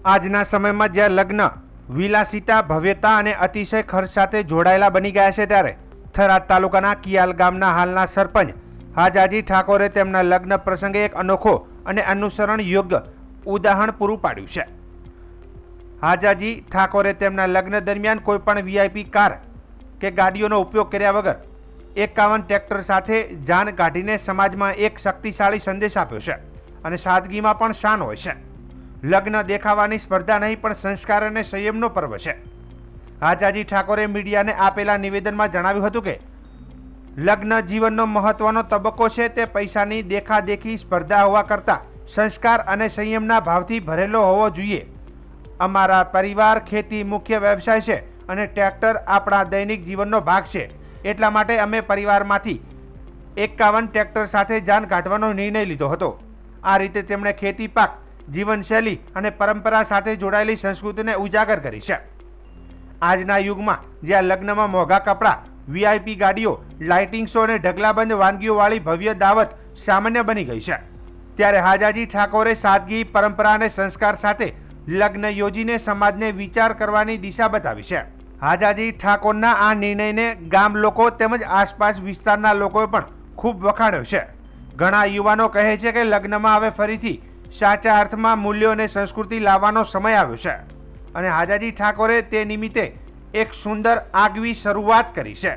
આજના સમયમાં જ્યાં લગ્ન વિલાસિતા, ભવ્યતા અને અતિશય ખર્ચ સાથે જોડાયેલા બની ગયા છે, ત્યારે થરાદ તાલુકાના કિયાલ ગામના હાલના સરપંચ હાજાજી ઠાકોરે તેમના લગ્ન પ્રસંગે એક અનોખો અને અનુસરણ યોગ્ય ઉદાહરણ પૂરું પાડ્યું છે। હાજાજી ઠાકોરે તેમના લગ્ન દરમિયાન કોઈપણ વીઆઈપી કાર કે ગાડીઓનો ઉપયોગ કર્યા વગર 51 ટ્રેક્ટર સાથે જાન કાઢીને સમાજમાં એક શક્તિશાળી સંદેશ આપ્યો છે અને સાદગીમાં પણ શાન હોય છે। લગ્ન દેખાવાની સ્પર્ધા નહીં, પણ સંસ્કાર અને સંયમનો પર્વ છે। હાજાજી ઠાકોરે મીડિયાને આપેલા નિવેદનમાં જણાવ્યું હતું કે લગ્ન જીવનનો મહત્વનો તબક્કો છે। તે પૈસાની દેખાદેખી સ્પર્ધા હોવા કરતાં સંસ્કાર અને સંયમના ભાવથી ભરેલો હોવો જોઈએ। અમારા પરિવાર ખેતી મુખ્ય વ્યવસાય છે અને ટ્રેક્ટર આપણા દૈનિક જીવનનો ભાગ છે। એટલા માટે અમે પરિવારમાંથી 51 ટ્રેક્ટર સાથે જાન કાઢવાનો નિર્ણય લીધો હતો। આ રીતે તેમણે ખેતી પાક, જીવનશૈલી અને પરંપરા સાથે જોડાયેલી સંસ્કૃતિને ઉજાગર કરી છે। આજના યુગમાં જ્યાં લગ્નમાં મોંઘા કપડાં, વીઆઈપી ગાડીઓ, લાઇટિંગ શો અને ઢગલાબંધ વાનગીઓવાળી ભવ્ય દાવત સામાન્ય બની ગઈ છે, ત્યારે હાજાજી ઠાકોરે સાદગી, પરંપરા અને સંસ્કાર સાથે લગ્ન યોજીને સમાજને વિચાર કરવાની દિશા બતાવી છે। હાજાજી ઠાકોરના આ નિર્ણયને ગામ લોકો તેમજ આસપાસ વિસ્તારના લોકોએ પણ ખૂબ વખાણ્યો છે। ઘણા યુવાનો કહે છે કે લગ્નમાં હવે ફરીથી સાચા અર્થમાં મૂલ્યો અને સંસ્કૃતિ લાવવાનો સમય આવ્યો છે અને હાજાજી ઠાકોરે તે નિમિત્તે એક સુંદર આગવી શરૂઆત કરી છે।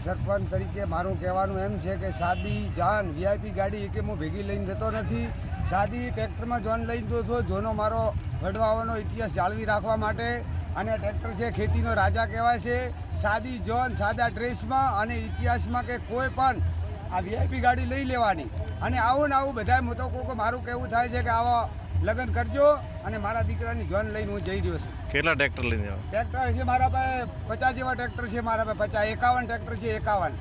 સરપંચ તરીકે મારું કહેવાનું એમ છે કે સાદી જાન વીઆઈપી ગાડી એકે હું ભેગી લઈને જતો નથી। સાદી ટ્રેક્ટરમાં જોન લઈને જતો છું, જોનો મારો વડવાઓનો ઇતિહાસ જાળવી રાખવા માટે, અને ટ્રેક્ટર છે ખેતીનો રાજા કહેવાય છે। સાદી જોન સાદા ડ્રેસમાં અને ઇતિહાસમાં કે કોઈ પણ આ વીઆઈપી ગાડી લઈ લેવાની, અને આવું ને આવું બધા હું તો કોઈ મારું કહેવું થાય છે કે આવા લગ્ન કરજો। અને મારા દીકરાની જોન લઈને હું જઈ રહ્યો છું। કેટલા ટ્રેક્ટર લઈને જાવ? ટ્રેક્ટર છે મારા પાસે 50 જેવા ટ્રેક્ટર છે મારા પાસે, 51 ટ્રેક્ટર છે 51।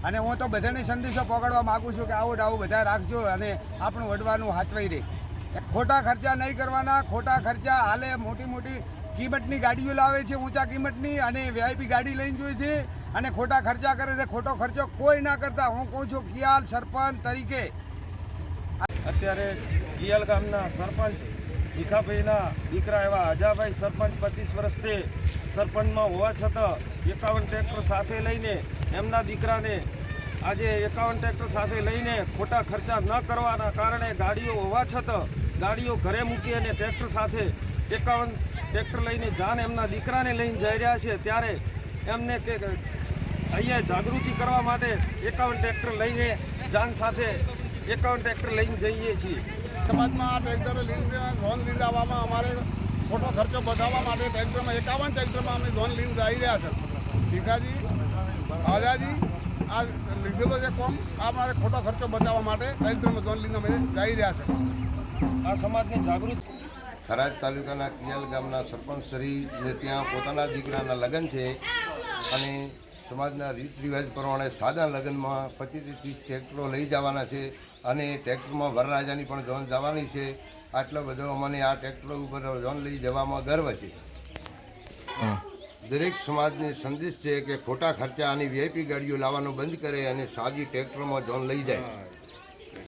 અને હું તો બધાને સંદેશો પકડવા માગું છું કે આવું આવું બધા રાખજો અને આપણું વડવાનું હાચવાઈ રહે। ખોટા ખર્ચા નહીં કરવાના। ખોટા ખર્ચા હાલે મોટી મોટી કિંમતની ગાડીઓ લાવે છે, ઊંચા કિંમતની, અને વીઆઈપી ગાડી લઈને જોઈએ છે અને ખોટા ખર્ચા કરે છે। ખોટો ખર્ચો કોઈ ના કરતા હું કહું છું કિયાલ સરપંચ તરીકે। અત્યારે કિયાલ ગામના સરપંચ ભીખાભાઈના દીકરા એવા અજાભાઈ સરપંચ 25 વર્ષથી સરપંચમાં હોવા છતાં 51 ટ્રેક્ટર સાથે લઈને એમના દીકરાને આજે 51 ટ્રેક્ટર સાથે લઈને ખોટા ખર્ચા ન કરવાના કારણે ગાડીઓ હોવા છતાં ગાડીઓ ઘરે મૂકી અને ટ્રેક્ટર સાથે 51 ટ્રેક્ટર લઈને જાન એમના દીકરાને લઈને જઈ રહ્યા છે, ત્યારે એમને કે અહીંયા જાગૃતિ કરવા માટે 51 ટ્રેક્ટર લઈને જાન સાથે 51 ટ્રેક્ટર લઈને જઈએ છીએ। સમાજમાં આ ટ્રેક્ટરો લઈને લોન લઈને આવવામાં અમારે ખોટો ખર્ચો બચાવવા માટે ટ્રેક્ટરમાં 51 ટ્રેક્ટરમાં અમે લોન લઈને જઈ રહ્યા છે। ભીખાજી, આઝાજી આ લીધેલો છે કોમ, આ અમારે ખોટો ખર્ચો બચાવવા માટે ટ્રેક્ટરમાં લોન લઈને અમે જઈ રહ્યા છે। આ સમાજને જાગૃત થરાદ તાલુકાના કિયાલ ગામના સરપંચ શ્રીને ત્યાં પોતાના દીકરાના લગ્ન છે અને સમાજના રીત રિવાજ પ્રમાણે સાદા લગ્નમાં 25 થી 30 ટ્રેક્ટરો લઈ જવાના છે અને ટ્રેક્ટરમાં વરરાજાની પણ જોન જવાની છે। આટલો બધો અમને આ ટ્રેક્ટરો ઉપર જોન લઈ જવામાં ગર્વ છે। દરેક સમાજને સંદેશ છે કે ખોટા ખર્ચા અને વીઆઈપી ગાડીઓ લાવવાનું બંધ કરે અને સાદી ટ્રેક્ટરમાં જોન લઈ જાય।